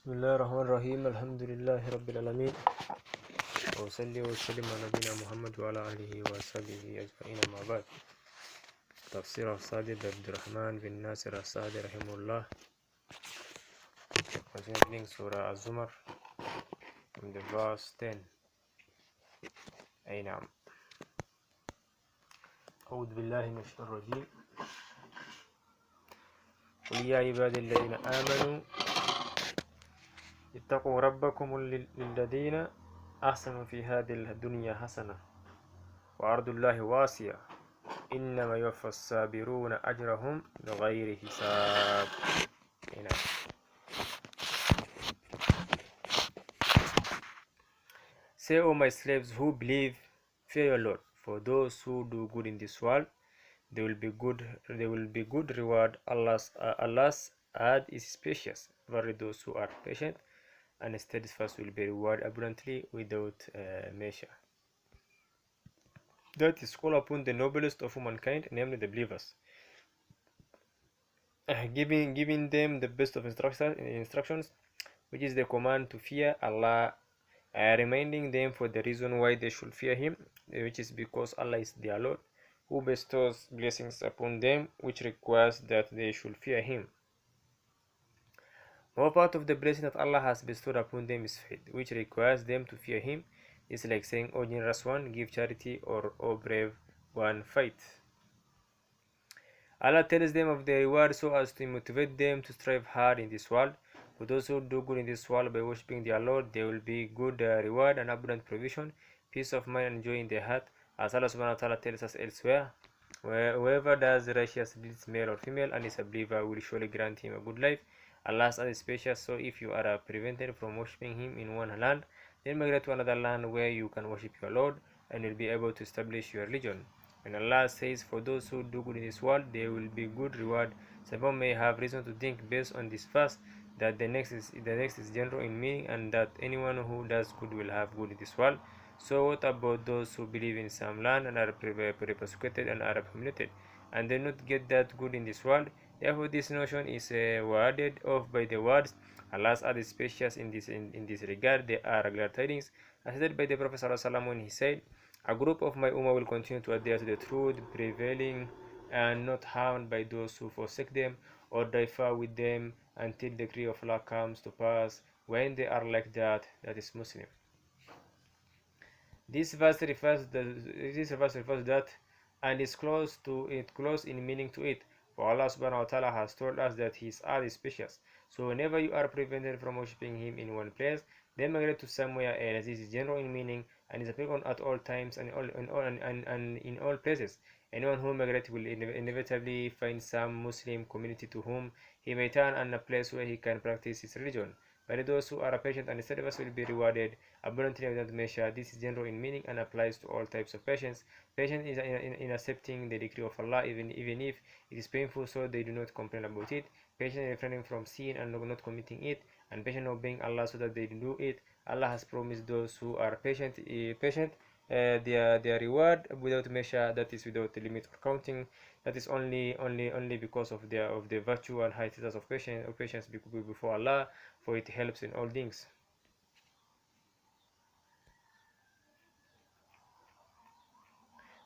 بسم الله الرحمن الرحيم الحمد لله رب العالمين وصلي وسلم على نبينا محمد وعلى آله وصحبه أجمعين أما بعد. تفسير الصادي عبد الرحمن بن ناصر السعدي رحمه الله. Continuing Surah Az Zumar from the verse 10. أي نعم. أعوذ بالله من الشيطان الرجيم. قل يا عبادي الذين آمنوا اتقوا ربكم للذين أحسنوا في هذه الدنيا حسنة وأرض الله واسعة إنما يوفى الصابرون أجرهم بغير حساب. هنا. Say, O my slaves who believe, fear your Lord. For those who do good in this world, they will be good reward. Allah's ad is spacious. Verily those who are patient and steadfast will be rewarded abundantly without measure. That is call upon the noblest of humankind, namely the believers, giving them the best of instructions, which is the command to fear Allah, reminding them for the reason why they should fear Him, which is because Allah is their Lord, who bestows blessings upon them, which requires that they should fear Him. More part of the blessing that Allah has bestowed upon them is faith, which requires them to fear Him. It's like saying, O generous one, give charity, or O brave one, fight. Allah tells them of their reward so as to motivate them to strive hard in this world. For those who do good in this world by worshipping their Lord, there will be good reward and abundant provision, peace of mind and joy in their heart. As Allah subhanahu wa ta'ala tells us elsewhere, whoever does righteous deeds, male or female, and is a believer, will surely grant him a good life. Allah's is spacious, so if you are prevented from worshipping Him in one land, then migrate to another land where you can worship your Lord and will be able to establish your religion. When Allah says, for those who do good in this world, there will be good reward, some may have reason to think based on this verse that the next is general in meaning and that anyone who does good will have good in this world. So what about those who believe in some land and are persecuted and are humiliated and do not get that good in this world? Therefore, this notion is warded off by the words Allah's ad is spacious in this regard. They are glad tidings, as said by the Prophet ﷺ when he said, a group of my ummah will continue to adhere to the truth, prevailing and not harmed by those who forsake them or differ with them until the decree of Allah comes to pass. When they are like that, that is Muslim. This verse refers that and is close in meaning to it. For Allah subhanahu wa ta'ala has told us that His ad is spacious. So whenever you are prevented from worshipping Him in one place, then migrate to somewhere else. This is general in meaning and is applicable at all times and in all places. Anyone who migrates will inevitably find some Muslim community to whom he may turn and a place where he can practice his religion. But those who are patient and steadfast will be rewarded abundantly without measure. This is general in meaning and applies to all types of patience. Patience is in accepting the decree of Allah, even if it is painful, so they do not complain about it. Patience in refraining from sin and not committing it, and patient obeying Allah so that they do it. Allah has promised those who are patient their reward without measure, that is without the limit or counting. That is only because of the virtue and high status of patience before Allah, for it helps in all things.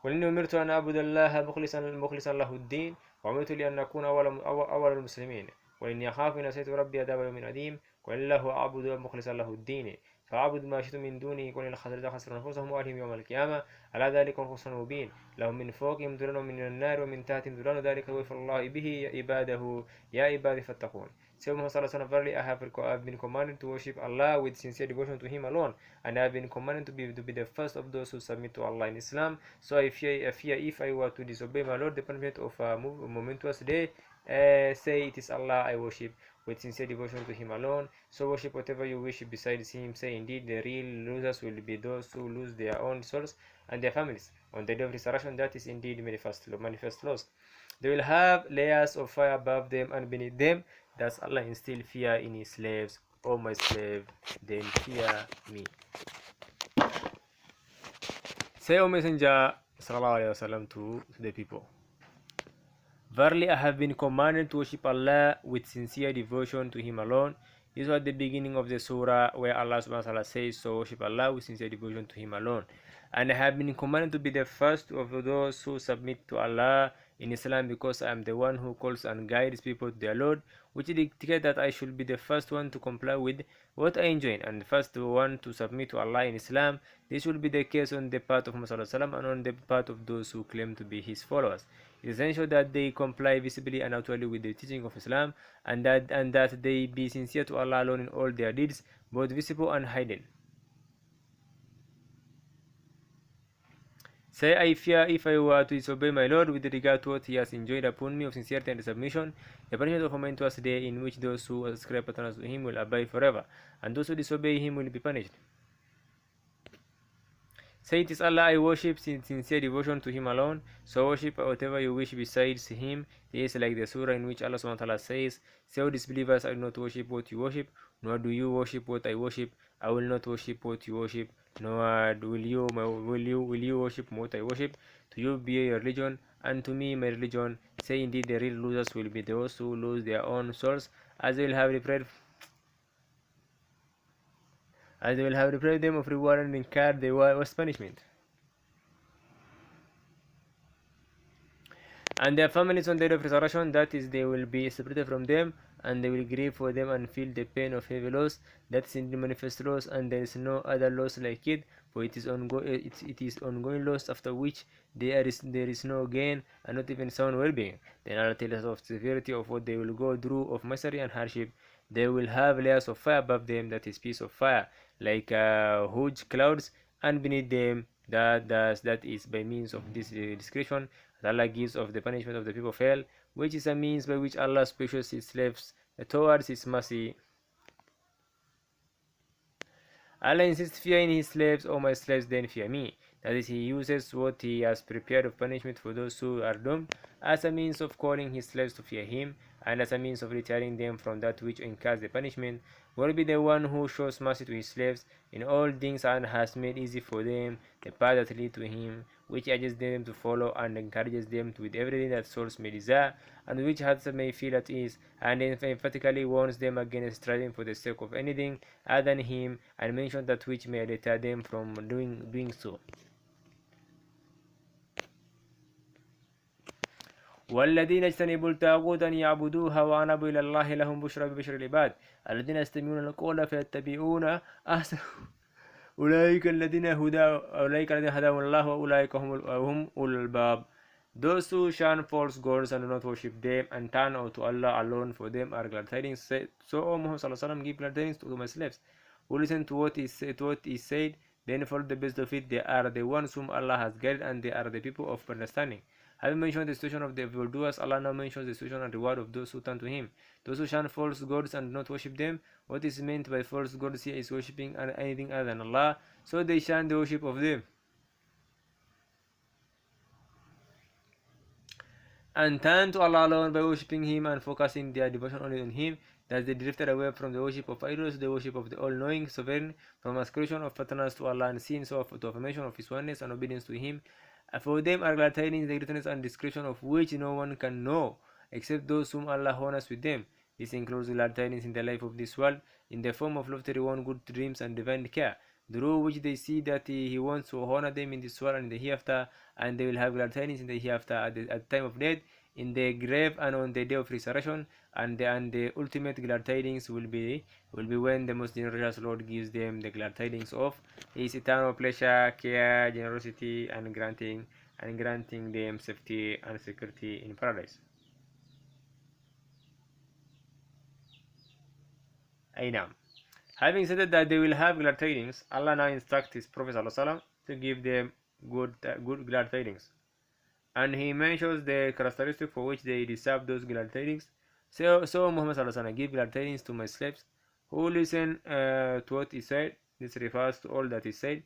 وإني أمرت أن أعبد الله مخلصا له الدين وأمرت لأن أكون أول المسلمين وإني أخاف إن عصيت ربي عذاب يوم عظيم وإن له أعبد مخلصا له الدين فأعبد ما شئت من دونه كل الخاسرين خسروا أنفسهم وأهلهم يوم القيامة ألا ذلك الخسران المبين لهم من فوقهم ظلال ومن النار ومن تحتهم ظلال ذلك يخوف الله به عباده يا عبادي فاتقون. Say Muhammad sallallahu alaihi wasallam, verily I have been commanded to worship Allah with sincere devotion to Him alone, and I have been commanded to be the first of those who submit to Allah in Islam. So I fear if I were to disobey my Lord, the punishment of a momentous day. Say it is Allah I worship with sincere devotion to Him alone. So worship whatever you wish besides Him. Say indeed the real losers will be those who lose their own souls and their families on the day of resurrection. That is indeed manifest loss. They will have layers of fire above them and beneath them. Thus Allah instill fear in His slaves. O my slave, then fear me. Say, O Messenger sallallahu alaihi wasallam to the people, verily I have been commanded to worship Allah with sincere devotion to Him alone. This was the beginning of the surah where Allah subhanahu wa ta'ala says, so worship Allah with sincere devotion to Him alone. And I have been commanded to be the first of those who submit to Allah in Islam, because I am the one who calls and guides people to their Lord, which dictates that I should be the first one to comply with what I enjoin and the first one to submit to Allah in Islam. This will be the case on the part of Muhammad and on the part of those who claim to be his followers. It is essential that they comply visibly and outwardly with the teaching of Islam, and that they be sincere to Allah alone in all their deeds, both visible and hidden. Say, I fear if I were to disobey my Lord with regard to what He has enjoined upon me of sincerity and submission, the punishment of a momentous day in which those who ascribe patronage to Him will abide forever, and those who disobey Him will be punished. Say, it is Allah I worship in sincere devotion to Him alone, so worship whatever you wish besides Him. This is like the surah in which Allah subhanahu wa ta'ala says, say, O disbelievers, I do not worship what you worship, nor do you worship what I worship. I will not worship what you worship, nor will you worship what I worship. To you be your religion, and to me my religion. Say, indeed the real losers will be those who lose their own souls, as they will have repaid them of reward and incurred the worst punishment. And their families on the day of resurrection, that is, they will be separated from them, and they will grieve for them and feel the pain of heavy loss. That is in the manifest loss, and there is no other loss like it, for it is ongoing loss, after which there is no gain, and not even sound well-being. Then Allah tells us of the severity of what they will go through of misery and hardship. They will have layers of fire above them, that is piece of fire, like huge clouds, and beneath them, that is by means of this description that Allah gives of the punishment of the people of hell, which is a means by which Allah pushes His slaves towards His mercy. Allah insists, fear in His slaves, O my slaves, then fear me. That is, He uses what He has prepared of punishment for those who are doomed as a means of calling His slaves to fear Him, and as a means of retiring them from that which incurs the punishment. Will be the one who shows mercy to His slaves in all things, and has made easy for them the path that leads to Him, which urges them to follow and encourages them with everything that souls may desire, and which hearts may feel at ease, and emphatically warns them against striving for the sake of anything other than Him, and mentions that which may deter them from doing so. والذين اجتنبوا الطاغوت أن يعبدوها وأنابوا إلى الله لهم بشرى ببشر العباد الذين يستمعون القول فيتبعون أحسنه أولئك الذين هداهم الله وأولئك هم أولو الألباب. Those who shun false gods and do not worship them and turn out to Allah alone, for them are glad tidings. So, O Muhammad sallallahu alaihi wasallam, give glad tidings to my slaves who listen to what is said, then follow the best of it. They are the ones whom Allah has guided, and they are the people of understanding. Having mentioned the situation of the evildoers, Allah now mentions the situation and reward of those who turn to Him. Those who shun false gods and do not worship them. What is meant by false gods here is worshipping anything other than Allah, so they shun the worship of them and turn to Allah alone by worshipping Him and focusing their devotion only on Him. Thus they drifted away from the worship of idols, the worship of the all-knowing sovereign, from ascription of patronage to Allah and sins, to affirmation of His oneness and obedience to Him. For them are glad tidings, the greatness and description of which no one can know except those whom Allah honors with them. This includes glad tidings in the life of this world, in the form of lofty reward, good dreams, and divine care, through which they see that He wants to honor them in this world and in the hereafter, and they will have glad tidings in the hereafter at the time of death, in the grave, and on the day of resurrection, and the ultimate glad tidings will be when the most generous Lord gives them the glad tidings of His eternal pleasure, care, generosity, and granting them safety and security in paradise. Ainam. Having said that they will have glad tidings, Allah now instructs His Prophet ﷺ to give them good glad tidings, and He mentions the characteristics for which they deserve those glad tidings. So Muhammad ﷺ, give glad tidings to my slaves who listen to what is said. This refers to all that is said.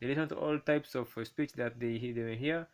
They listen to all types of speech that they hear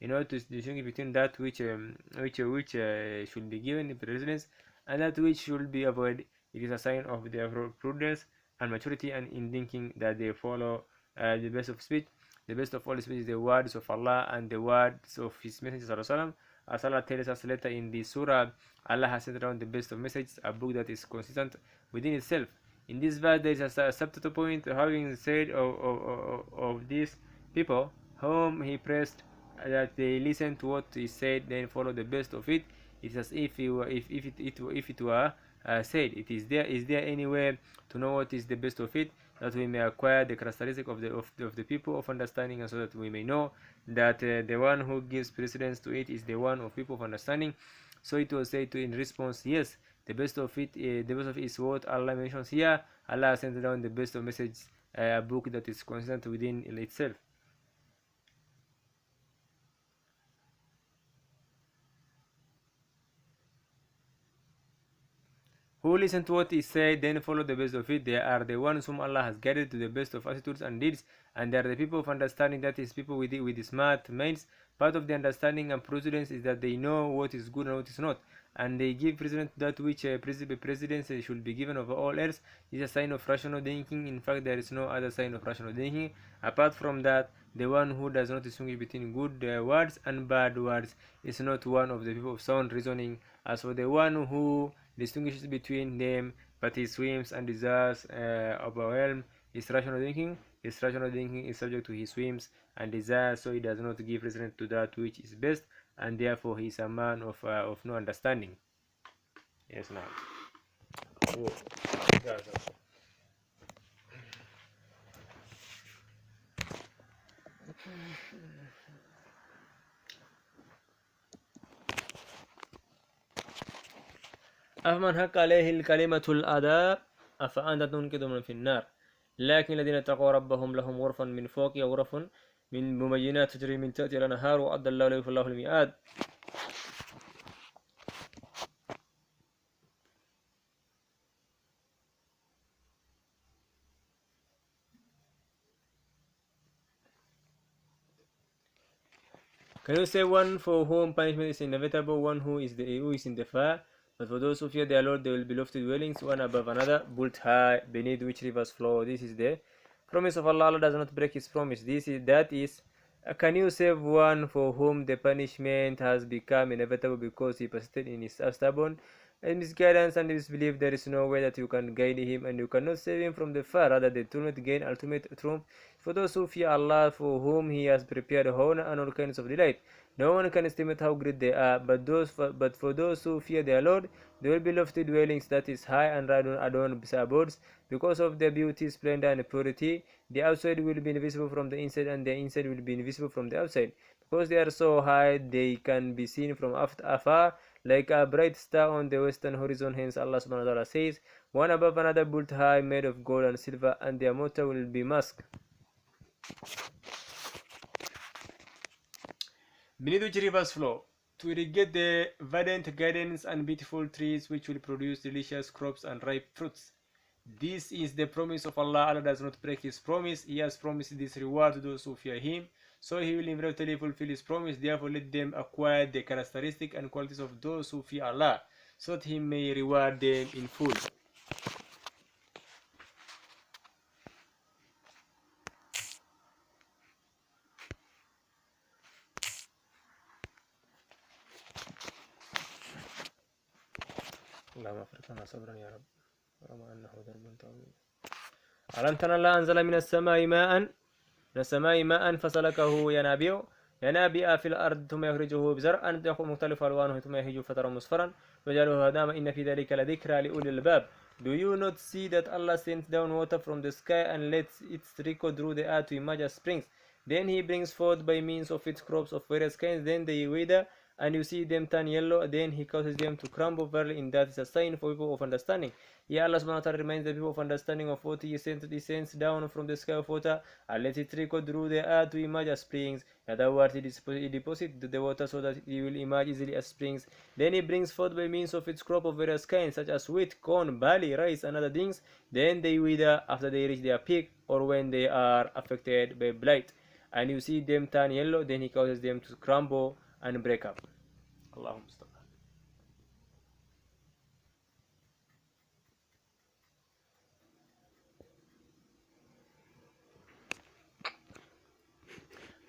in order to distinguish between that which should be given precedence and that which should be avoided. It is a sign of their prudence and maturity, and in thinking that they follow the best of speech. The best of all speech is the words of Allah and the words of His Messenger. As Allah tells us later in the surah, Allah has sent down the best of messages, a book that is consistent within itself. In this verse there is a subtitle point, having said of these people whom he praised that they listen to what is said, then follow the best of it. It's as if it were said, is there any way to know what is the best of it, that we may acquire the characteristic of the people of understanding, and so that we may know that the one who gives precedence to it is the one of people of understanding. So it was said to in response, yes, the best of it is what Allah mentions here. Allah sent down the best of messages, a book that is consistent within itself. Who listen to what is said, then follow the best of it, they are the ones whom Allah has guided to the best of attitudes and deeds, and they are the people of understanding, that is, people with smart minds. Part of the understanding and prudence is that they know what is good and what is not, and they give precedence to that which precedence should be given over all else. Is a sign of rational thinking. In fact, there is no other sign of rational thinking. Apart from that, the one who does not distinguish between good words and bad words is not one of the people of sound reasoning. As for the one who distinguishes between them, but his whims and desires overwhelm his rational thinking, his rational thinking is subject to his whims and desires, so he does not give precedence to that which is best, and therefore he is a man of no understanding. Yes, now. أفمن حق عليه الكلمة الأداء أفأنت تنقذ من في النار لكن الذين اتقوا ربهم لهم غرفا من فوق غرف من ممينات تجري من تحتها الأنهار وأعد الله له الله الميعاد. Can you say one for whom punishment is inevitable, one who is in the fire? But for those who fear their Lord, they will be lofty dwellings, one above another, built high, beneath which rivers flow. This is the promise of Allah. Allah does not break His promise. Can you save one for whom the punishment has become inevitable because he persisted in his stubborn and misguidance and disbelief? There is no way that you can guide him, and you cannot save him from the fire. Rather, the ultimate gain, ultimate triumph for those who fear Allah, for whom He has prepared honor and all kinds of delight. No one can estimate how great they are, but for those who fear their Lord, they will be lofty dwellings, that is, high and adorned abodes, because of their beauty, splendor, and purity. The outside will be invisible from the inside, and the inside will be invisible from the outside. Because they are so high, they can be seen from afar, like a bright star on the western horizon. Hence, Allah subhanahu wa ta'ala says, one above another, built high, made of gold and silver, and their mortar will be musk, beneath which rivers flow, to irrigate the verdant gardens and beautiful trees which will produce delicious crops and ripe fruits. This is the promise of Allah. Allah does not break His promise. He has promised this reward to those who fear Him, so He will inevitably fulfill His promise. Therefore, let them acquire the characteristics and qualities of those who fear Allah, so that He may reward them in full. اللهم افرغ لنا صبرا يا رب رغم انه درب طويل. ألم تر الله أنزل من السماء ماء فسلكه ينابيع في الأرض ثم يخرجه بزرعا يخرج مختلف ألوانه ثم يهيج فترى مصفرا ويجعله هداما إن في ذلك لذكرى لأولي الألباب. Do you not see that Allah sends down water from the sky and lets it trickle through the earth to emerge as springs? Then He brings forth by means of its crops of various kinds. Then they wither, and you see them turn yellow. Then He causes them to crumble. Verily, in that is a sign for people of understanding. Here Allah subhanahu wa ta'ala reminds the people of understanding of what He sends down from the sky of water and lets it trickle through the earth to emerge as springs. In other words, He deposits the water so that it will emerge easily as springs. Then He brings forth by means of its crop of various kinds, such as wheat, corn, barley, rice, and other things. Then they wither after they reach their peak, or when they are affected by blight. And you see them turn yellow. Then He causes them to crumble and break up. Allahumma stop.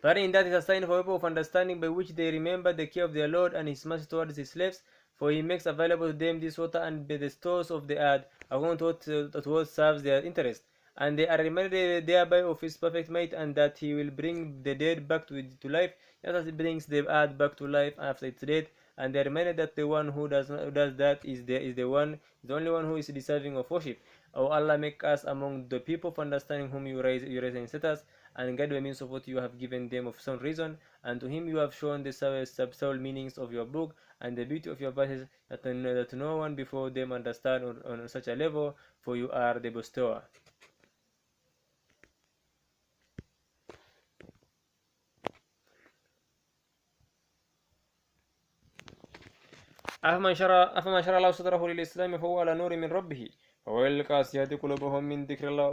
Wherein that is a sign for people of understanding, by which they remember the care of their Lord and His mercy towards His slaves. For he makes available to them this water and the stores of the earth, according to what serves their interest. And they are reminded thereby of his perfect might, and that he will bring the dead back to life, just as he brings the earth back to life after its death. And they are reminded that the one who does that is the only one who is deserving of worship. O Allah, make us among the people of understanding whom you raise and set us, and guide by means of what you have given them of some reason. And to him you have shown the subtle meanings of your book and the beauty of your verses that no one before them understand on such a level, for you are the bestower. أفمن شرع الله صدره للإسلام فهو على نور من ربه فويل للقاسيات قلوبهم من ذكر الله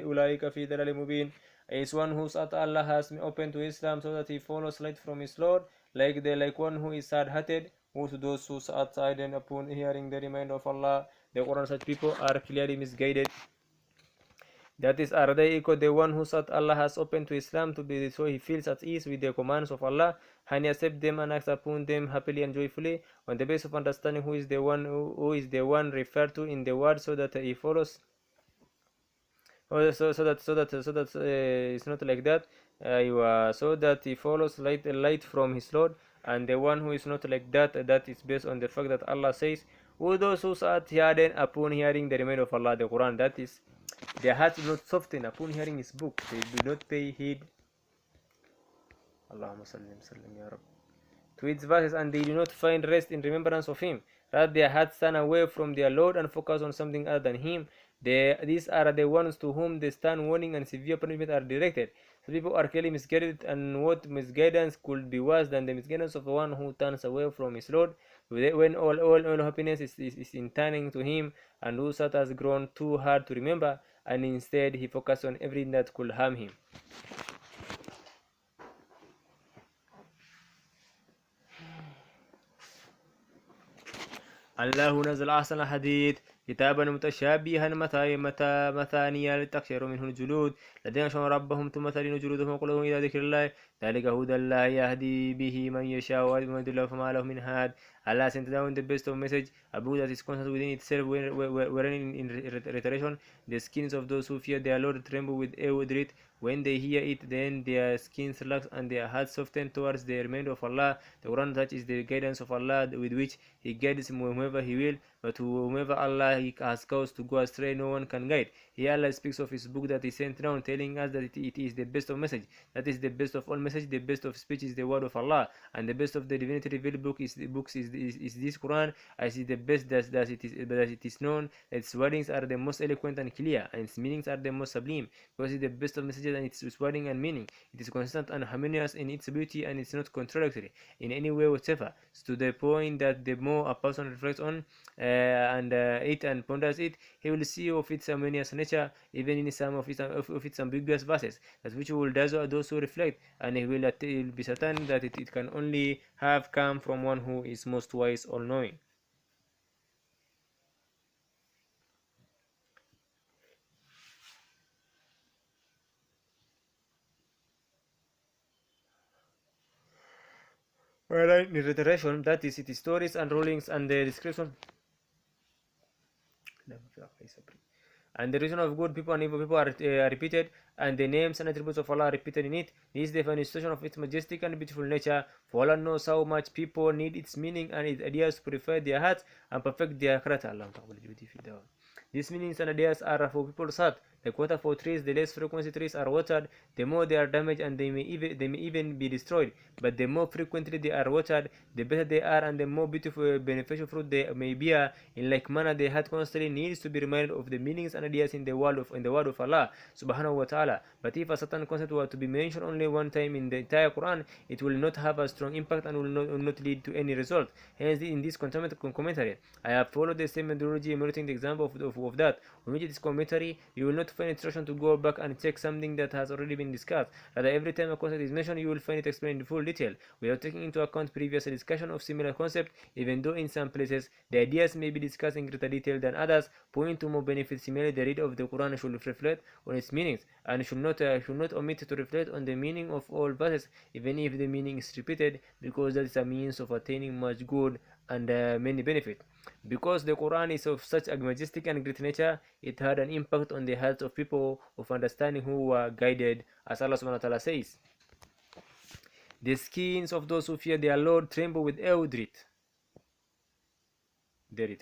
أولئك في ضلال مبين. Is one whose Allah has opened to Islam so that he follows light from his Lord, like one who is sad-hearted. Who to those who are silent upon hearing the reminder of Allah, the Quran, such people are clearly misguided. That is, are they equal the one who said Allah has opened to Islam to be so he feels at ease with the commands of Allah, and he accepts them and acts upon them happily and joyfully, on the basis of understanding who is the one referred to in the word, so that he follows. So that it's not like that. So that he follows light from his Lord, and the one who is not like that, that is based on the fact that Allah says, "Who those who sat hardened upon hearing the reminder of Allah, the Quran." That is, their hearts do not soften upon hearing His book. They do not pay heed. Allahumma sallim ya Rabb. To its verses, and they do not find rest in remembrance of Him. Rather, their hearts turn away from their Lord and focus on something other than Him. These are the ones to whom the stern warning and severe punishment are directed. So people are clearly misguided, and what misguidance could be worse than the misguidance of one who turns away from his Lord, when all happiness is in turning to Him, and whose heart has grown too hard to remember, and instead he focuses on everything that could harm him. الله نزل أحسن الحديث كتابا متشابها مثانيا لتقشعر منه الجلود الذين يخشون ربهم ثم تلين جلودهم وقلوبهم إلى ذكر الله ذلك هدى الله يهدي به من يشاء ومن يضلل فما له من هاد. Allah sent down the best of message, a book that is constant within itself, wherein in reiteration the skins of those who fear their Lord tremble with it. When they hear it, then their skins relax and their hearts soften towards the remainder of Allah. The Quran, that is the guidance of Allah with which He guides whomever He will, but whomever Allah has caused to go astray, no one can guide. Here Allah speaks of His book that He sent down, telling us that it is the best of message. That is the best of all message. The best of speech is the word of Allah, and the best of the divinity revealed book is this Quran, as is the best that it is known. Its wordings are the most eloquent and clear, and its meanings are the most sublime, because it is the best of messages and its wording and meaning. It is consistent and harmonious in its beauty, and it's not contradictory in any way whatsoever, to the point that the more a person reflects on it and ponders it, he will see of its harmonious nature, even in some of its ambiguous verses, that which will dazzle those who reflect, and he will be certain that it can only have come from one who is most wise, all-knowing. Wherein in reiteration, that is, it is stories and rulings and the description and the reason of good people and evil people are repeated, and the names and attributes of Allah are repeated in it. This is the manifestation of its majestic and beautiful nature, for Allah knows how much people need its meaning and its ideas to purify their hearts and perfect their character. These meanings and ideas are for people's heart. Like water for trees, the less frequency trees are watered, the more they are damaged, and they may even be destroyed. But the more frequently they are watered, the better they are, and the more beautiful, beneficial fruit they may bear. In like manner, the heart constantly needs to be reminded of the meanings and ideas in the word of Allah subhanahu wa ta'ala. But if a certain concept were to be mentioned only one time in the entire Quran, it will not have a strong impact and will not lead to any result. Hence, in this commentary, I have followed the same methodology, emulating the example of that. When you read this commentary, you will not find instruction to go back and check something that has already been discussed. Rather, every time a concept is mentioned, you will find it explained in full detail, without taking into account previous discussion of similar concept, even though in some places the ideas may be discussed in greater detail than others, pointing to more benefits. Similarly, the reader of the Quran should reflect on its meanings, and should not omit to reflect on the meaning of all verses, even if the meaning is repeated, because that is a means of attaining much good and many benefits. Because the Quran is of such a majestic and great nature, it had an impact on the hearts of people of understanding who were guided, as Allah subhanahu wa ta'ala says. The skins of those who fear their Lord tremble with awe dread.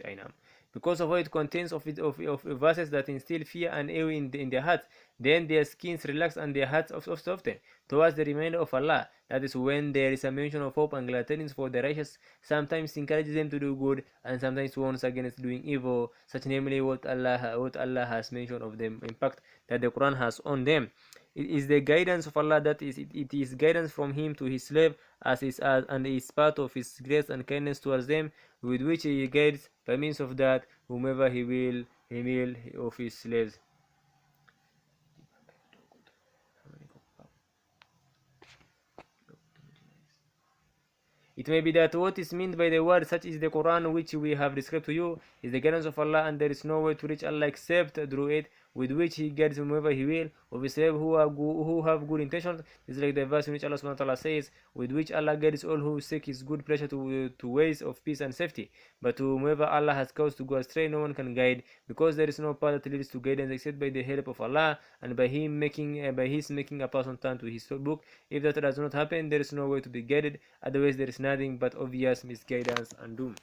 I know. Because of what it contains of verses that instill fear and awe in their hearts, then their skins relax and their hearts soften towards the reminder of Allah. That is when there is a mention of hope and glad tidings for the righteous. Sometimes encourages them to do good, and sometimes warns against doing evil, such namely what Allah has mentioned of the impact that the Quran has on them. It is the guidance of Allah, that is, it is guidance from Him to His slave, and is part of His grace and kindness towards them, with which He guides by means of that whomever He will of His slaves. It may be that what is meant by the word, such is the Quran which we have described to you, is the guidance of Allah, and there is no way to reach Allah except through it, with which He guides whomever He will of His slave who have good intentions. This is like the verse in which Allah subhanahu wa ta'ala says, with which Allah guides all who seek His good pleasure to ways of peace and safety. But to whomever Allah has caused to go astray, no one can guide, because there is no path that leads to guidance except by the help of Allah, and by His making a person turn to His book. If that does not happen, there is no way to be guided. Otherwise, there is nothing but obvious misguidance and doom.